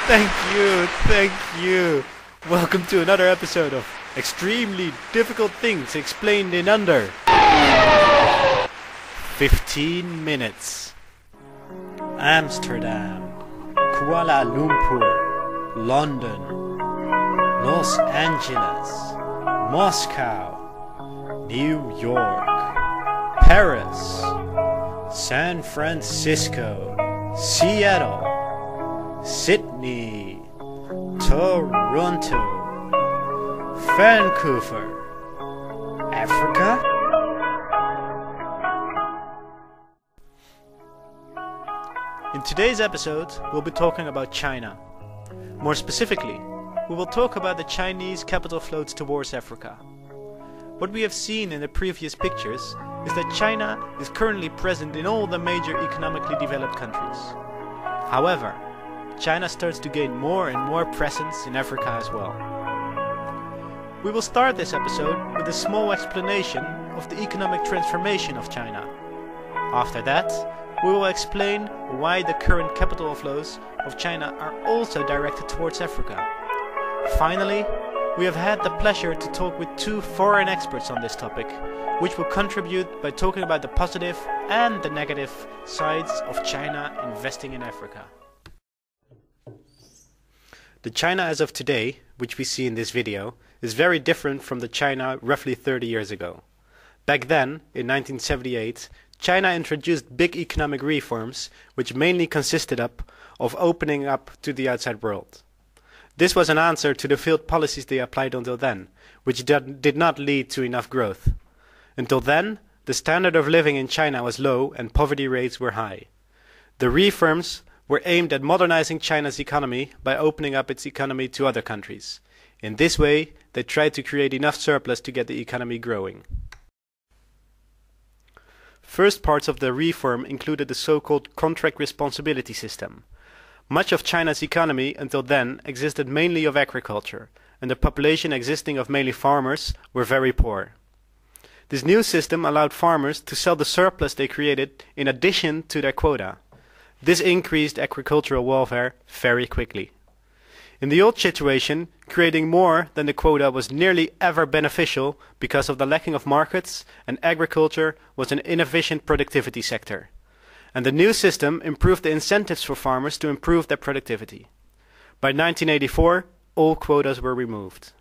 Thank you. Welcome to another episode of Extremely Difficult Things Explained in Under 15 minutes. Amsterdam, Kuala Lumpur, London, Los Angeles, Moscow, New York, Paris, San Francisco, Seattle, Sydney, Toronto, Vancouver, Africa? In today's episode, we'll be talking about China. More specifically, we will talk about the Chinese capital flows towards Africa. What we have seen in the previous pictures is that China is currently present in all the major economically developed countries. However, China starts to gain more and more presence in Africa as well. We will start this episode with a small explanation of the economic transformation of China. After that, we will explain why the current capital flows of China are also directed towards Africa. Finally, we have had the pleasure to talk with two foreign experts on this topic, which will contribute by talking about the positive and the negative sides of China investing in Africa. The China as of today, which we see in this video, is very different from the China roughly 30 years ago. Back then, in 1978, China introduced big economic reforms, which mainly consisted of opening up to the outside world. This was an answer to the failed policies they applied until then, which did not lead to enough growth. Until then, the standard of living in China was low and poverty rates were high. The reforms were aimed at modernizing China's economy by opening up its economy to other countries. In this way, they tried to create enough surplus to get the economy growing. First parts of the reform included the so-called contract responsibility system. Much of China's economy until then existed mainly of agriculture, and the population existing of mainly farmers were very poor. This new system allowed farmers to sell the surplus they created in addition to their quota. This increased agricultural welfare very quickly. In the old situation, creating more than the quota was nearly ever beneficial because of the lacking of markets, and agriculture was an inefficient productivity sector. And the new system improved the incentives for farmers to improve their productivity. By 1984, all quotas were removed.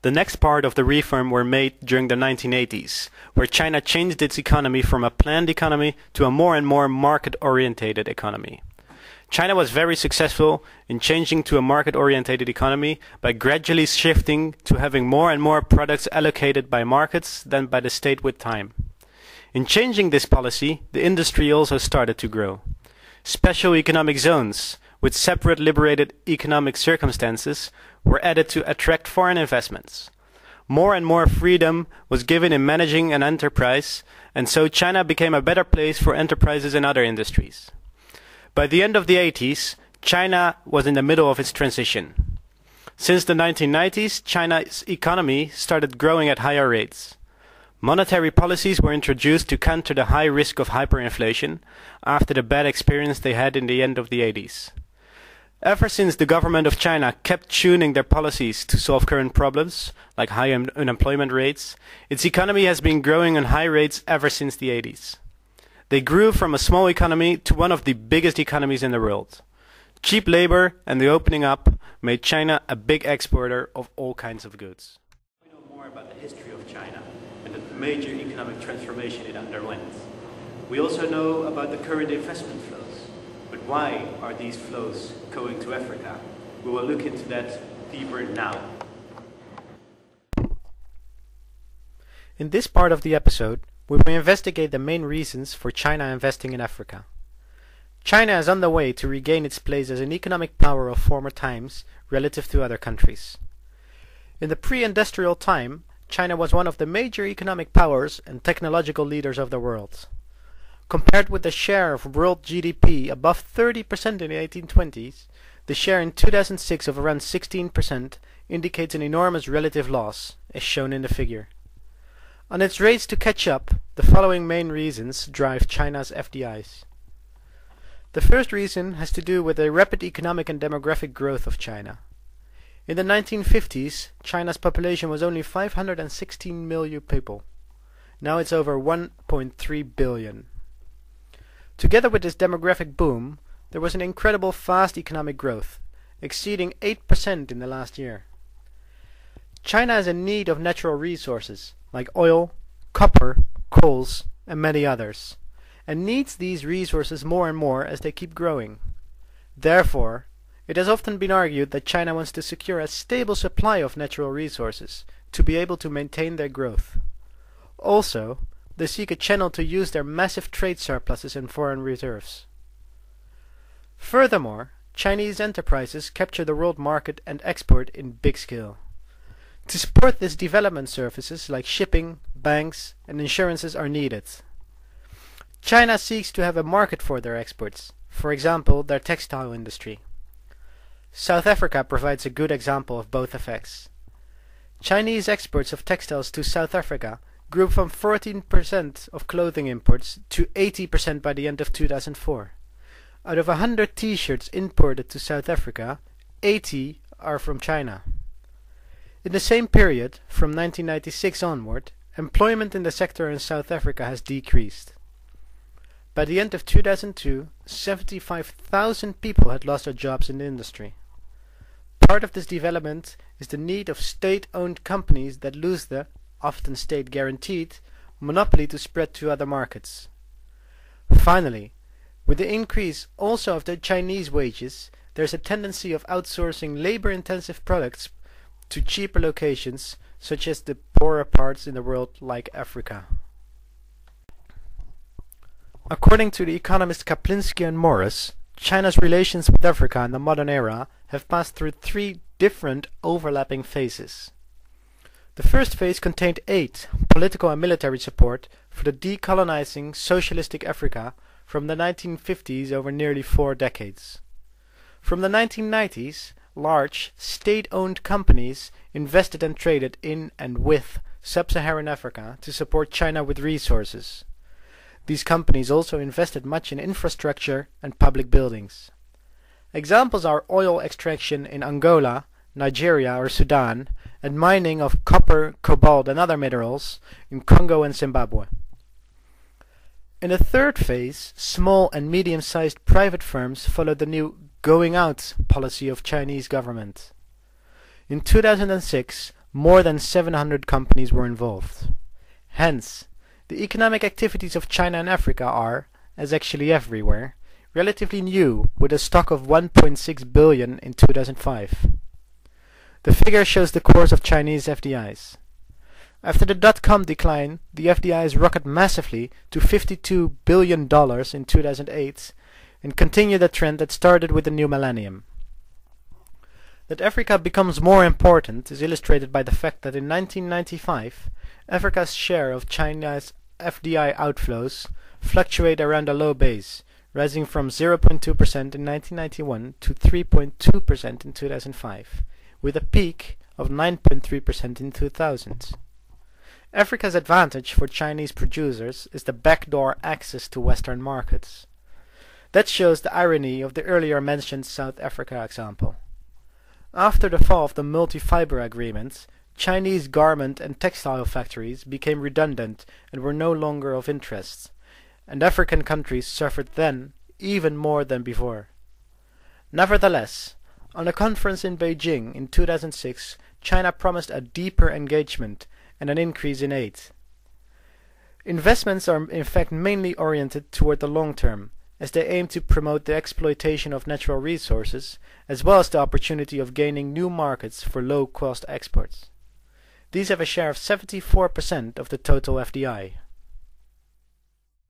The next part of the reform were made during the 1980s, where China changed its economy from a planned economy to a more and more market-orientated economy. China was very successful in changing to a market-orientated economy by gradually shifting to having more and more products allocated by markets than by the state with time. In changing this policy, the industry also started to grow. Special economic zones, with separate liberated economic circumstances, were added to attract foreign investments. More and more freedom was given in managing an enterprise, and so China became a better place for enterprises in other industries. By the end of the 80s, China was in the middle of its transition. Since the 1990s, China's economy started growing at higher rates. Monetary policies were introduced to counter the high risk of hyperinflation after the bad experience they had in the end of the 80s. Ever since the government of China kept tuning their policies to solve current problems, like high unemployment rates, its economy has been growing on high rates ever since the 80s. They grew from a small economy to one of the biggest economies in the world. Cheap labor and the opening up made China a big exporter of all kinds of goods. We know more about the history of China and the major economic transformation it underwent. We also know about the current investment flows. But why are these flows going to Africa? We will look into that deeper now. In this part of the episode, we will investigate the main reasons for China investing in Africa. China is on the way to regain its place as an economic power of former times relative to other countries. In the pre-industrial time, China was one of the major economic powers and technological leaders of the world. Compared with the share of world GDP above 30% in the 1820s, the share in 2006 of around 16% indicates an enormous relative loss, as shown in the figure. On its race to catch up, the following main reasons drive China's FDIs. The first reason has to do with the rapid economic and demographic growth of China. In the 1950s, China's population was only 516 million people. Now it's over 1.3 billion. Together with this demographic boom, there was an incredible fast economic growth, exceeding 8% in the last year. China is in need of natural resources like oil, copper, coals, and many others, and needs these resources more and more as they keep growing. Therefore, it has often been argued that China wants to secure a stable supply of natural resources to be able to maintain their growth. Also, they seek a channel to use their massive trade surpluses and foreign reserves. Furthermore, Chinese enterprises capture the world market and export in big scale. To support this development, services like shipping, banks, and insurances are needed. China seeks to have a market for their exports, for example, their textile industry. South Africa provides a good example of both effects. Chinese exports of textiles to South Africa grew from 14% of clothing imports to 80% by the end of 2004. Out of 100 t-shirts imported to South Africa, 80 are from China. In the same period, from 1996 onward, employment in the sector in South Africa has decreased. By the end of 2002, 75,000 people had lost their jobs in the industry. Part of this development is the need of state-owned companies that lose the, often state-guaranteed, monopoly to spread to other markets. Finally, with the increase also of the Chinese wages, there is a tendency of outsourcing labor-intensive products to cheaper locations, such as the poorer parts in the world like Africa. According to the economists Kaplinsky and Morris, China's relations with Africa in the modern era have passed through 3 different overlapping phases. The first phase contained aid, political and military support for the decolonizing socialistic Africa from the 1950s over nearly 4 decades. From the 1990s, large, state-owned companies invested and traded in and with sub-Saharan Africa to support China with resources. These companies also invested much in infrastructure and public buildings. Examples are oil extraction in Angola, Nigeria or Sudan, and mining of copper, cobalt and other minerals in Congo and Zimbabwe. In the third phase, small and medium-sized private firms followed the new going out policy of Chinese government. In 2006, more than 700 companies were involved. Hence, the economic activities of China and Africa are, as actually everywhere, relatively new, with a stock of 1.6 billion in 2005. The figure shows the course of Chinese FDIs. After the dot-com decline, the FDIs rocketed massively to $52 billion in 2008 and continue the trend that started with the new millennium. That Africa becomes more important is illustrated by the fact that in 1995, Africa's share of China's FDI outflows fluctuate around a low base, rising from 0.2% in 1991 to 3.2% in 2005, with a peak of 9.3% in 2000. Africa's advantage for Chinese producers is the backdoor access to Western markets. That shows the irony of the earlier mentioned South Africa example. After the fall of the multi-fiber agreement, Chinese garment and textile factories became redundant and were no longer of interest, and African countries suffered then even more than before. Nevertheless, on a conference in Beijing in 2006, China promised a deeper engagement and an increase in aid. Investments are in fact mainly oriented toward the long term, as they aim to promote the exploitation of natural resources, as well as the opportunity of gaining new markets for low-cost exports. These have a share of 74% of the total FDI.